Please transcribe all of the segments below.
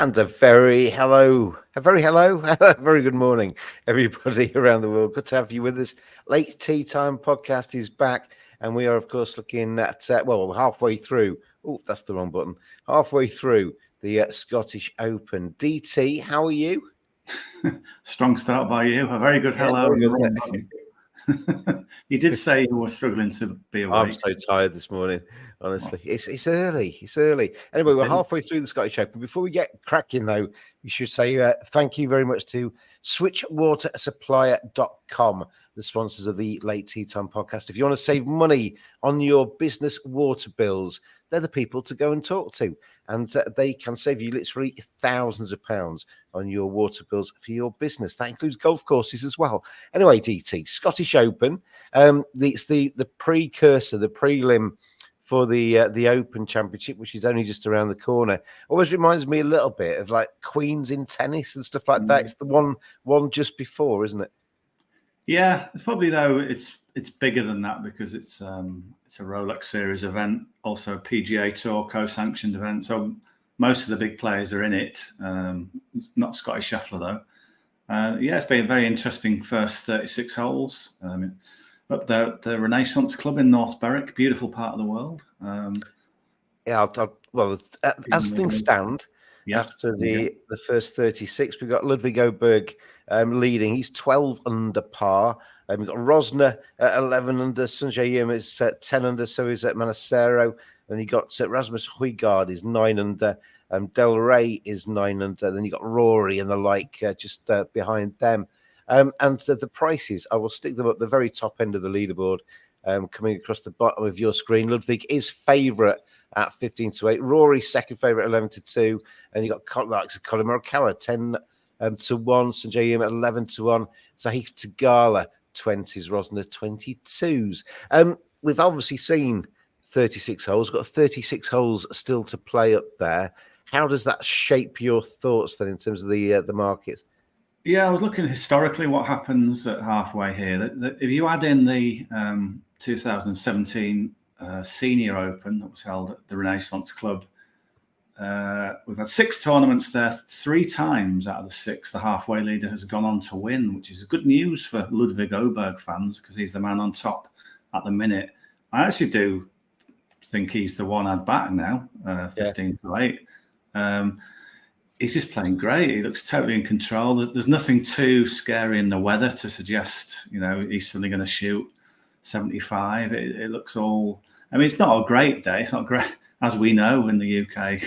And a very good morning, everybody around the world. Good to have you with us. Late Tea Time podcast is back, and we are, of course, looking at, we're halfway through. Oh, that's the wrong button. Halfway through the Scottish Open. DT, how are you? Strong start by you. A very good hello. You did say you were struggling to be awake. I'm so tired this morning, honestly. It's early. Anyway, we're halfway through the Scottish Open. Before we get cracking, though, we should say thank you very much to switchwatersupplier.com, the sponsors of the Late Tea Time podcast. If you want to save money on your business water bills, they're the people to go and talk to. And they can save you literally thousands of pounds on your water bills for your business. That includes golf courses as well. Anyway, DT, Scottish Open, it's the precursor, the prelim for the Open Championship, which is only just around the corner. Always reminds me a little bit of like Queens in tennis and stuff like that. It's the one just before, isn't it? Yeah, it's probably, though, it's bigger than that because it's a Rolex Series event, also a PGA Tour co-sanctioned event. So most of the big players are in it. Not Scottish Shuffler, though. It's been a very interesting first 36 holes. Up there at the Renaissance Club in North Berwick, beautiful part of the world. As things stand, after the first 36, we've got Ludwig Oberg leading. He's 12 under par. We've got Rosner at 11 under. Sanjay Yim is 10 under, so he's at Manacero. Then you got Rasmus Højgaard is 9 under. Del Rey is 9 under. Then you got Rory and the like just behind them. And so the prices, I will stick them up the very top end of the leaderboard, coming across the bottom of your screen. Ludwig is favourite at 15-8. Rory second favourite 11-2. And you got Colin Morikawa 10-1. Sanjay Yim at 11-1. Sahith Theegala 20s. Rosner 22s. We've obviously seen 36 holes. We've got 36 holes still to play up there. How does that shape your thoughts then in terms of the markets? Yeah, I was looking historically what happens at halfway here. If you add in the 2017 Senior Open that was held at the Renaissance Club, we've had 6 tournaments there. 3 times out of the 6, the halfway leader has gone on to win, which is good news for Ludwig Oberg fans because he's the man on top at the minute. I actually do think he's the one I'd back now, 15-8. He's just playing great. He looks totally in control. There's nothing too scary in the weather to suggest, he's suddenly going to shoot 75. It looks all... I mean, it's not a great day. It's not great, as we know in the UK.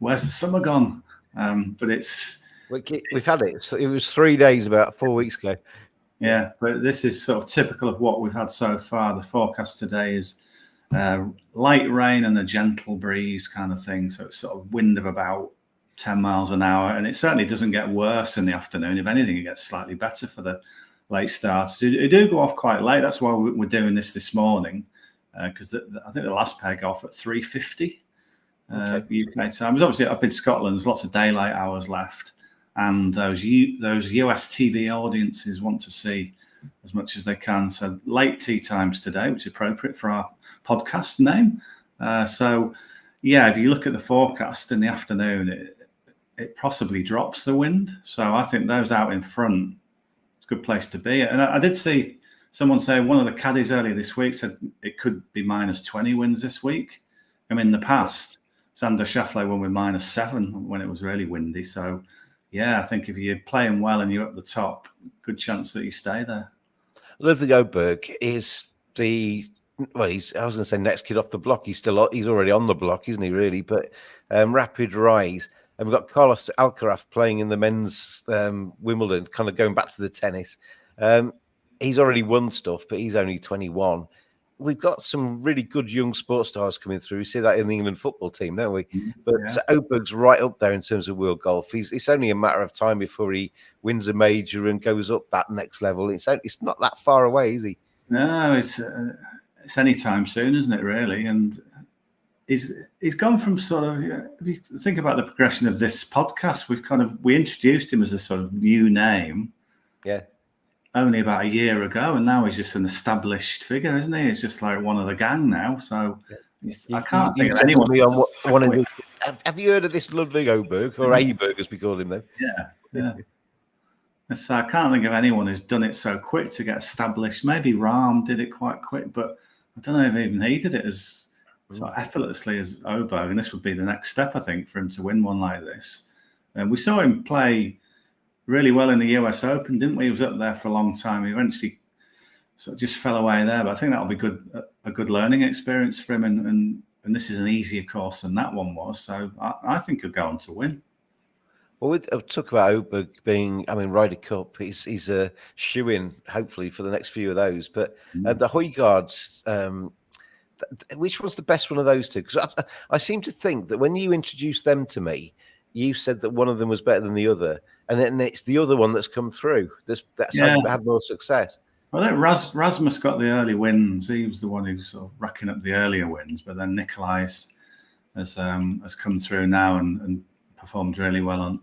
Where's the summer gone? But it's... We've had it. It was 3 days about 4 weeks ago. Yeah, but this is sort of typical of what we've had so far. The forecast today is light rain and a gentle breeze kind of thing. So it's sort of wind of about 10 miles an hour, and it certainly doesnthink get worse in the afternoon. If anything, it gets slightly better for the late starters. It do go off quite late. That's why we're doing this morning, because I think the last pair go off at 3:50 UK time. It's obviously up in Scotland. There's lots of daylight hours left, and those US TV audiences want to see as much as they can. So late tea times today, which is appropriate for our podcast name. If you look at the forecast in the afternoon, it possibly drops the wind. So I think those out in front, it's a good place to be. And I did see someone say, one of the caddies earlier this week said it could be -20 winds this week. I mean, in the past, Xander Schauffele won with -7 when it was really windy. So, I think if you're playing well and you're up the top, good chance that you stay there. Ludwig Oberg is I was going to say next kid off the block. He's already on the block, isn't he, really? But rapid rise. And we've got Carlos Alcaraz playing in the men's Wimbledon, kind of going back to the tennis. He's already won stuff, but he's only 21. We've got some really good young sports stars coming through. We see that in the England football team, don't we? But Oberg's right up there in terms of world golf. It's only a matter of time before he wins a major and goes up that next level. It's not that far away, is he? No, it's any time soon, isn't it, really? And he's gone from sort of, if you think about the progression of this podcast, we introduced him as a sort of new name. Yeah. Only about a year ago, and now he's just an established figure, isn't he? He's just like one of the gang now. So I can't think of anyone. Have you heard of this Ludwig Oberg, or Aberg as we call him then? Yeah. So I can't think of anyone who's done it so quick to get established. Maybe Rahm did it quite quick, but I don't know if even he did it as so effortlessly as Oberg. And this would be the next step, I think, for him to win one like this. And we saw him play really well in the US Open, didn't we? He was up there for a long time. He eventually sort of just fell away there. But I think that'll be a good learning experience for him. And this is an easier course than that one was. So I think he'll go on to win. Well, we'll talk about Oberg being, Ryder Cup. He's a shoe-in, hopefully, for the next few of those. But the Højgaards, which one's the best one of those two? Because I seem to think that when you introduced them to me, you said that one of them was better than the other, and then it's the other one that's come through. That's had more success. Well, I think Rasmus got the early wins. He was the one who was sort of racking up the earlier wins, but then Nikolai has come through now and performed really well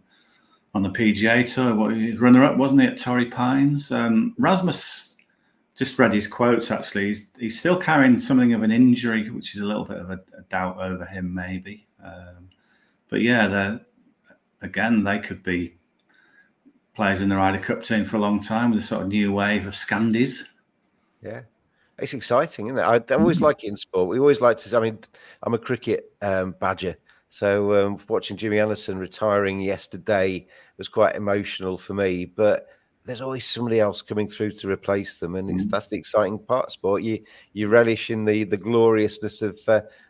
on the PGA Tour. Runner-up, wasn't he, at Torrey Pines? Rasmus, just read his quotes, actually. He's still carrying something of an injury, which is a little bit of a doubt over him, maybe. But yeah, they could be players in the Ryder Cup team for a long time with a sort of new wave of Scandies. Yeah. It's exciting, isn't it? I always like it in sport. We always like to, I'm a cricket badger. So watching Jimmy Anderson retiring yesterday was quite emotional for me. But there's always somebody else coming through to replace them, and that's the exciting part of sport. You relish in the gloriousness of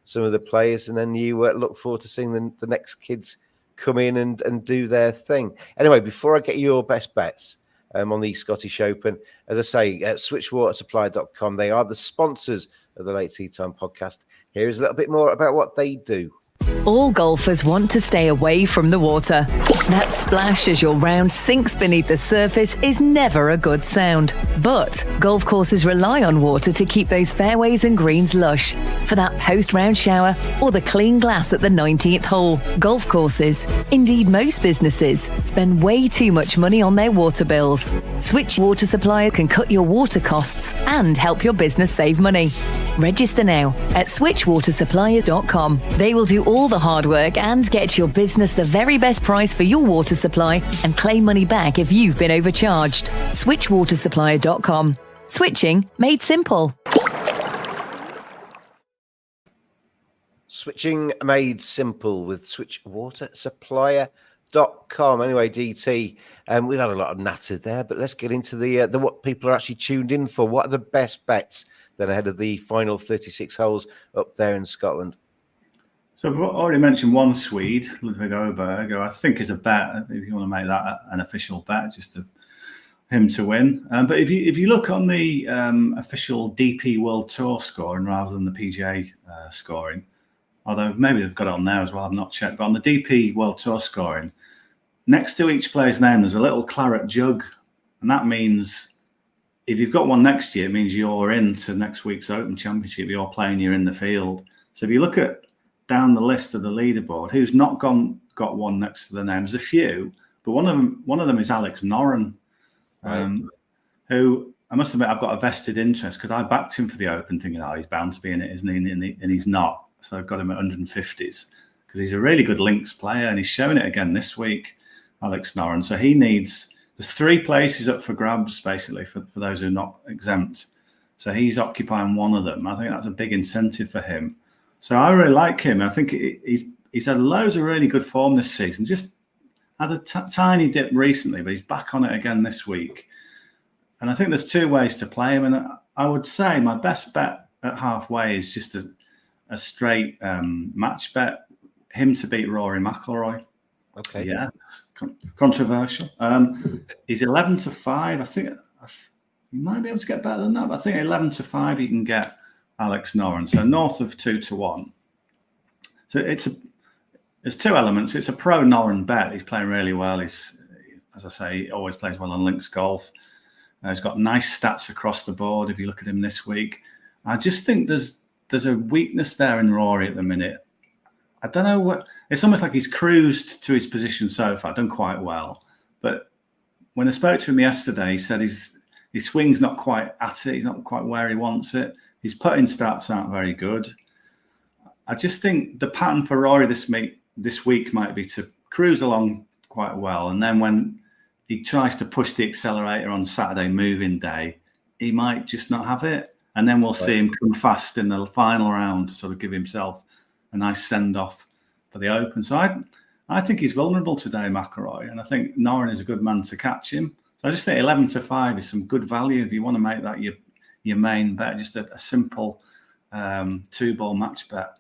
some of the players, and then you look forward to seeing the next kids come in and do their thing. Anyway, before I get your best bets on the Scottish Open, as I say, switchwatersupply.com, they are the sponsors of the Late Tea Time podcast. Here is a little bit more about what they do. All golfers want to stay away from the water. That splash as your round sinks beneath the surface is never a good sound. But golf courses rely on water to keep those fairways and greens lush. For that post-round shower or the clean glass at the 19th hole. Golf courses, indeed most businesses, spend way too much money on their water bills. Switch Water Supply can cut your water costs and help your business save money. Register now at switchwatersupplier.com. They will do all the hard work and get your business the very best price for your water supply and claim money back if you've been overcharged. Switchwatersupplier.com. Switching made simple. Switching made simple with switchwatersupplier.com. Anyway, DT, we've had a lot of natter there, but let's get into the what people are actually tuned in for. What are the best bets then ahead of the final 36 holes up there in Scotland? So I've already mentioned one Swede, Ludwig Oberg, who I think is a bet, if you want to make that an official bet, just him to win. But if you look on the official DP World Tour scoring rather than the PGA scoring, although maybe they've got it on there as well, I've not checked, but on the DP World Tour scoring, next to each player's name, there's a little claret jug. And that means if you've got one next to you, it means you're into next week's Open Championship. You're playing, you're in the field. So if you look at down the list of the leaderboard, who's not got one next to the name? There's a few, but one of them is Alex Noren, who I must admit I've got a vested interest because I backed him for the Open, thinking, he's bound to be in it, isn't he? And he's not. So I've got him at 150s because he's a really good links player, and he's showing it again this week, Alex Noren. So there's 3 places up for grabs basically for those who are not exempt. So he's occupying one of them. I think that's a big incentive for him. So I really like him. I think he's had loads of really good form this season. Just had a tiny dip recently, but he's back on it again this week. And I think there's 2 ways to play him. And I would say my best bet at halfway is just a straight match bet, him to beat Rory McIlroy. Okay. Yeah, controversial. He's 11-5. I think you might be able to get better than that, but I think 11-5 you can get Alex Noren. So north of 2-1. So there's 2 elements. It's a pro Noren bet. He's playing really well. He's, as I say, he always plays well on links golf. He's got nice stats across the board. If you look at him this week, I just think there's a weakness there in Rory at the minute. I don't know what. It's almost like he's cruised to his position so far, done quite well. But when I spoke to him yesterday, he said his swing's not quite at it. He's not quite where he wants it. His putting stats aren't very good. I just think the pattern for Rory this this week might be to cruise along quite well, and then when he tries to push the accelerator on Saturday moving day, he might just not have it, and then we'll see him come fast in the final round to sort of give himself a nice send off for the Open. So I think he's vulnerable today, McIlroy, and I think Noren is a good man to catch him. So I just think 11-5 is some good value if you want to make that your main bet, just a simple 2-ball match bet.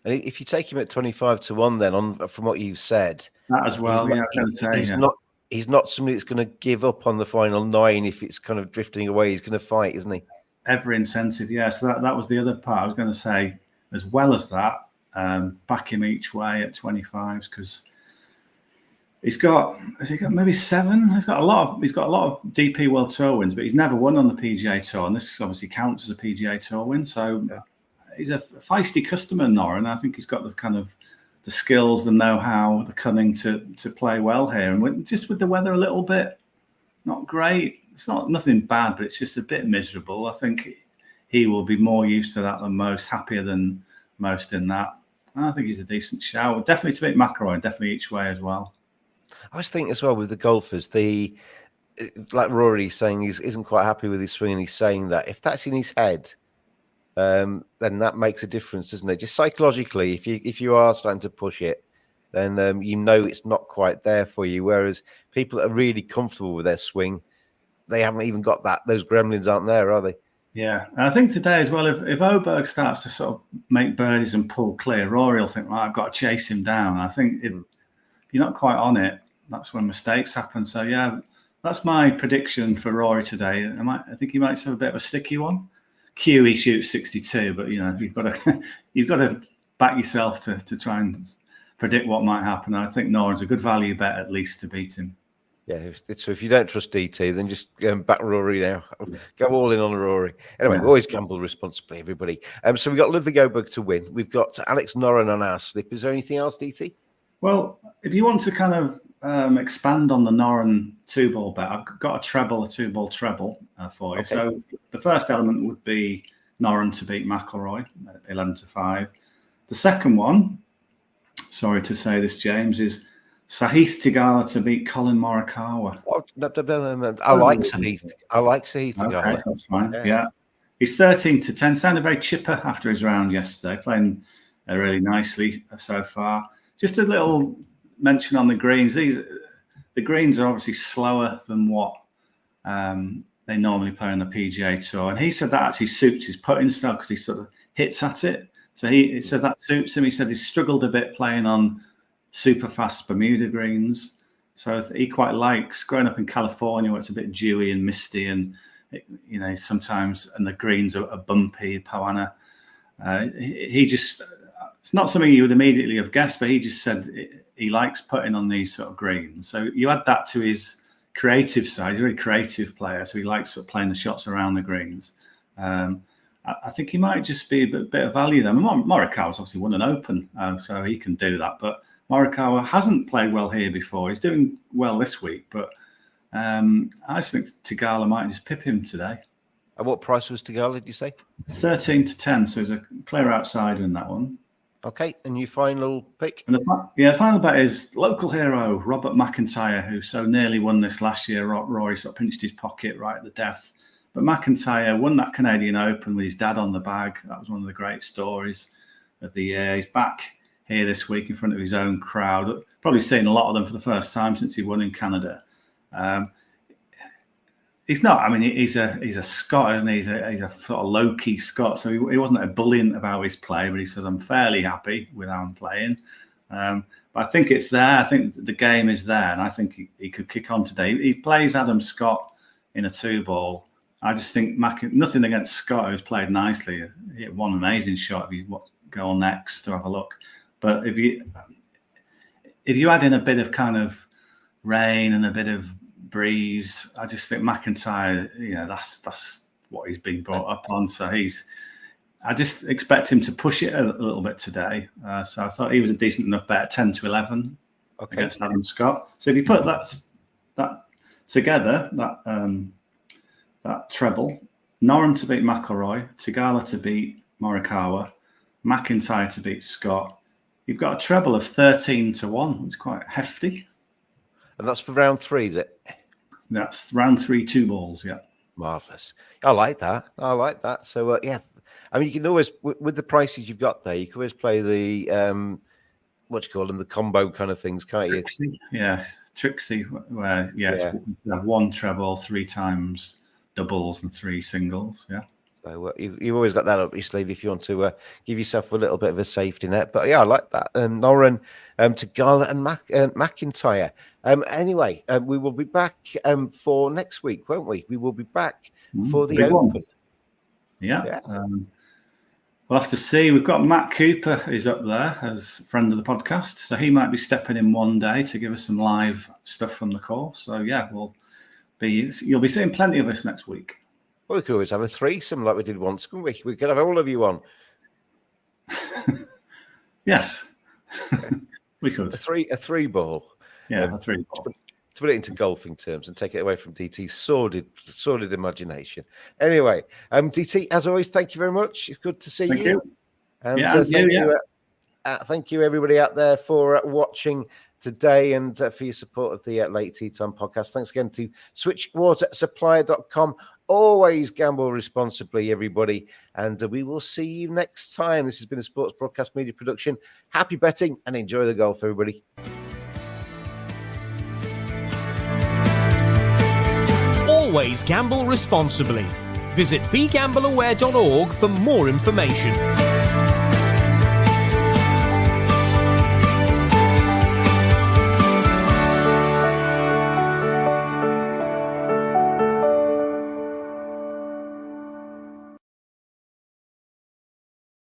And if you take him at 25-1, then from what you've said, that as well, he's not somebody that's going to give up on the final 9 if it's kind of drifting away. He's going to fight, isn't he? Every incentive, yeah. So that was the other part I was going to say. As well as that, back him each way at 25s because has he got maybe 7? He's got a lot of DP World Tour wins, but he's never won on the PGA Tour, and this obviously counts as a PGA Tour win. So he's a feisty customer, Noren. I think he's got the kind of the skills, the know-how, the cunning to play well here. And just with the weather a little bit not great, it's nothing bad, but it's just a bit miserable. I think he will be more used to that than most, happier than most in that. I think he's a decent shout. Definitely to beat McIlroy, definitely each way as well. I was thinking as well with the golfers, like Rory saying he isn't quite happy with his swing, and he's saying that if that's in his head, then that makes a difference, doesn't it? Just psychologically, if you are starting to push it, then it's not quite there for you. Whereas people that are really comfortable with their swing, they haven't even got that. Those gremlins aren't there, are they? Yeah, and I think today as well, if Oberg starts to sort of make birdies and pull clear, Rory will think, right, I've got to chase him down. I think if you're not quite on it, that's when mistakes happen. So yeah, that's my prediction for Rory today. I think he might have a bit of a sticky one. He shoots 62, but you've got to back yourself to try and predict what might happen. I think Noren's a good value bet at least to beat him. Yeah, so if you don't trust DT, then just back Rory now. Go all in on Rory. Anyway, always gamble responsibly, everybody. So we've got Ludwig Oberg to win. We've got Alex Noren on our slip. Is there anything else, DT? Well, if you want to kind of expand on the Noren 2-ball bet, I've got a 2-ball treble for you. Okay. So the first element would be Noren to beat McIlroy at 11-5. The second one, sorry to say this, James, is Sahith Theegala to beat Colin Morikawa. I like Sahith. Theegala. Okay, that's fine. Yeah. He's 13-10. Sounded very chipper after his round yesterday, playing really nicely so far. Just a little mention on the greens. The greens are obviously slower than what they normally play on the PGA Tour. And he said that actually suits his putting style because he sort of hits at it. So he said that suits him. He said he's struggled a bit playing on super fast Bermuda greens. So he quite likes growing up in California where it's a bit dewy and misty and, sometimes, and the greens are bumpy, Poana. It's not something you would immediately have guessed, but he just said he likes putting on these sort of greens. So you add that to his creative side. He's a very creative player, so he likes sort of playing the shots around the greens. I think he might just be a bit of value there. Morikawa's obviously won an Open, so he can do that. But Morikawa hasn't played well here before. He's doing well this week, but I just think Theegala might just pip him today. And what price was Theegala, did you say? 13-10, so he's a clear outsider in that one. Okay, and your final pick? And the final bet is local hero Robert McIntyre, who so nearly won this last year. Rory sort of pinched his pocket right at the death. But McIntyre won that Canadian Open with his dad on the bag. That was one of the great stories of the year. He's back here this week in front of his own crowd. Probably seen a lot of them for the first time since he won in Canada. He's not. I mean, he's a Scot, isn't he? He's a sort of low-key Scot, so he wasn't ebullient about his play, but he says, I'm fairly happy with how I'm playing. But I think it's there. I think the game is there, and I think he could kick on today. He plays Adam Scott in a 2-ball. I just think nothing against Scott, who's played nicely. He hit one amazing shot. If you go on next to have a look. But if you add in a bit of kind of rain and a bit of breeze, I just think McIntyre, that's what he's been brought up on. So I just expect him to push it a little bit today. So I thought he was a decent enough bet, 10-11 against Adam Scott. So if you put that together, that treble, Noren to beat McIlroy, Theegala to beat Morikawa, McIntyre to beat Scott, You've got a treble of 13-1, which is quite hefty. And that's for round 3, is it? That's round 3, 2 balls, yeah. Marvellous. I like that. So, yeah. I mean, you can always, with the prices you've got there, you can always play the, what do you call them, the combo kind of things, can't you? Trixie, where, it's 1 treble, 3 times doubles and 3 singles, yeah. So you've always got that up your sleeve if you want to give yourself a little bit of a safety net. But yeah, I like that. And Noren to Gala and McIntyre. Anyway, we will be back for next week, won't we? We will be back for the Open. Yeah. We'll have to see. We've got Matt Cooper is up there as a friend of the podcast. So he might be stepping in one day to give us some live stuff from the course. So yeah, you'll be seeing plenty of us next week. Well, we could always have a threesome like we did once, couldn't we? We could have all of you on. Yes. We could. A three ball. Yeah, a 3 ball. To put it into golfing terms and take it away from DT's sordid imagination. Anyway, DT, as always, thank you very much. It's good to see you. And thank you, everybody out there, for watching today and for your support of the Late Tea Time podcast. Thanks again to switchwatersupplier.com. Always gamble responsibly, everybody. And we will see you next time. This has been a Sports Broadcast Media production. Happy betting and enjoy the golf, everybody. Always gamble responsibly. Visit begambleaware.org for more information.